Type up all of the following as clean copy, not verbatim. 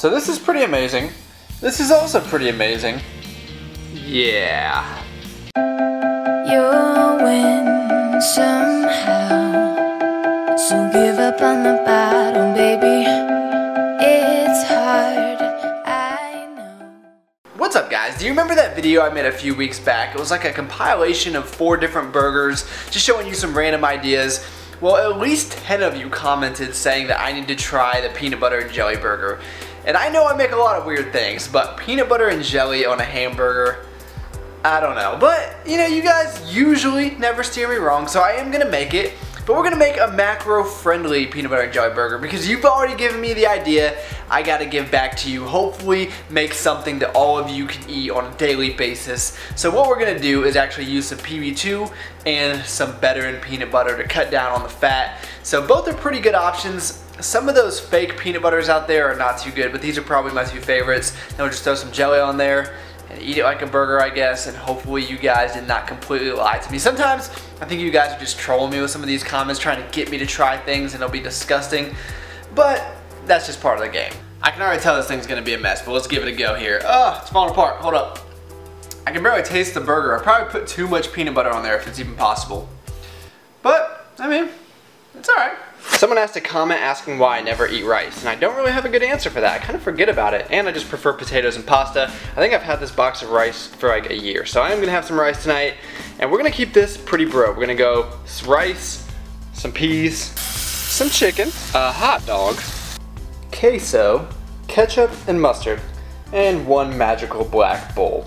So this is pretty amazing. This is also pretty amazing. Yeah. You'll win somehow, so give up on the battle, baby. It's hard, I know. What's up, guys? Do you remember that video I made a few weeks back? It was like a compilation of 4 different burgers, just showing you some random ideas. Well, at least 10 of you commented saying that I need to try the peanut butter and jelly burger. And I know I make a lot of weird things, but peanut butter and jelly on a hamburger, I don't know. But, you know, you guys usually never steer me wrong, so I am gonna make it. But we're gonna make a macro-friendly peanut butter and jelly burger because you've already given me the idea. I gotta give back to you. Hopefully make something that all of you can eat on a daily basis. So what we're gonna do is actually use some PB2 and some better and peanut butter to cut down on the fat. So both are pretty good options. Some of those fake peanut butters out there are not too good, but these are probably my 2 favorites. Then we'll just throw some jelly on there and eat it like a burger, I guess, and hopefully you guys did not completely lie to me. Sometimes I think you guys are just trolling me with some of these comments, trying to get me to try things and it'll be disgusting, but that's just part of the game. I can already tell this thing's gonna be a mess, but let's give it a go here. Oh, it's falling apart, hold up. I can barely taste the burger. I probably put too much peanut butter on there if it's even possible. But, I mean, it's alright. Someone asked a comment asking why I never eat rice, and I don't really have a good answer for that. I kind of forget about it, and I just prefer potatoes and pasta. I think I've had this box of rice for like a year, so I am gonna have some rice tonight, and we're gonna keep this pretty broke. We're gonna go rice, some peas, some chicken, a hot dog, queso, ketchup and mustard, and 1 magical black bowl.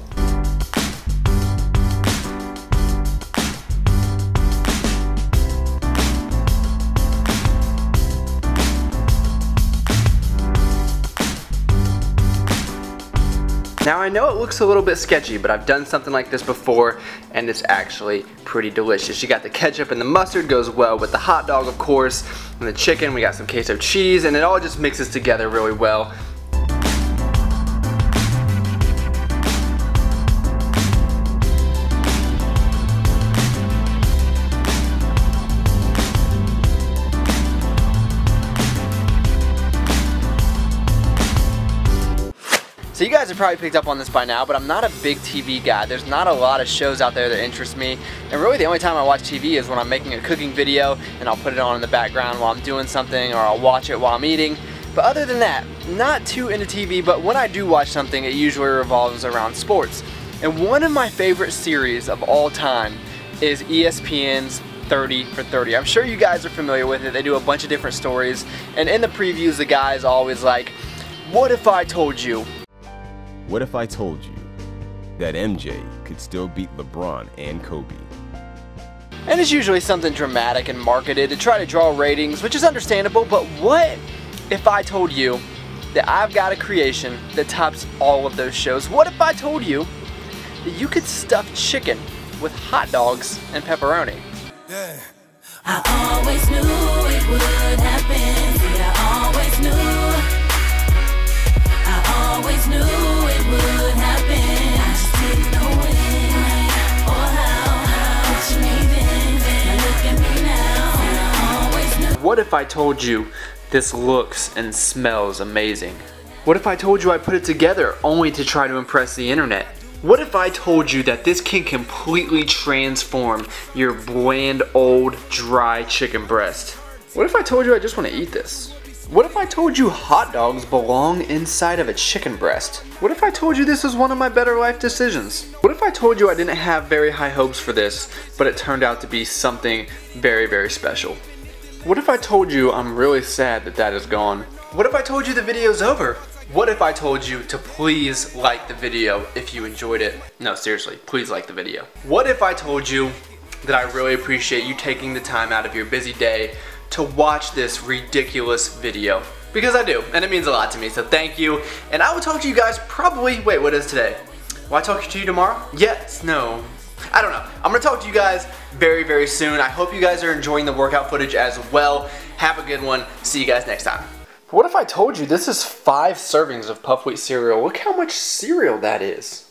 Now I know it looks a little bit sketchy, but I've done something like this before and it's actually pretty delicious. You got the ketchup and the mustard goes well with the hot dog, of course, and the chicken. We got some queso cheese, and it all just mixes together really well. So you guys have probably picked up on this by now, but I'm not a big TV guy. There's not a lot of shows out there that interest me, and really the only time I watch TV is when I'm making a cooking video and I'll put it on in the background while I'm doing something, or I'll watch it while I'm eating. But other than that, not too into TV, but when I do watch something, it usually revolves around sports. And one of my favorite series of all time is ESPN's 30 for 30. I'm sure you guys are familiar with it. They do a bunch of different stories, and in the previews the guy is always like, what if I told you? What if I told you that MJ could still beat LeBron and Kobe? And it's usually something dramatic and marketed to try to draw ratings, which is understandable, but what if I told you that I've got a creation that tops all of those shows? What if I told you that you could stuff chicken with hot dogs and pepperoni? Yeah. I always knew it would happen. See, I always knew. I always knew it would happen. I just didn't know when or how. What you need then, look at me now. I always knew. What if I told you this looks and smells amazing? What if I told you I put it together only to try to impress the internet? What if I told you that this can completely transform your bland, old, dry chicken breast? What if I told you I just want to eat this? What if I told you hot dogs belong inside of a chicken breast? What if I told you this was one of my better life decisions? What if I told you I didn't have very high hopes for this, but it turned out to be something very, very special? What if I told you I'm really sad that that is gone? What if I told you the video's over? What if I told you to please like the video if you enjoyed it? No, seriously, please like the video. What if I told you that I really appreciate you taking the time out of your busy day to watch this ridiculous video? Because I do, and it means a lot to me, so thank you. And I will talk to you guys probably, wait, what is today? Will I talk to you tomorrow? Yes, no, I don't know. I'm gonna talk to you guys very, very soon. I hope you guys are enjoying the workout footage as well. Have a good one. See you guys next time. What if I told you this is 5 servings of puff wheat cereal? Look how much cereal that is.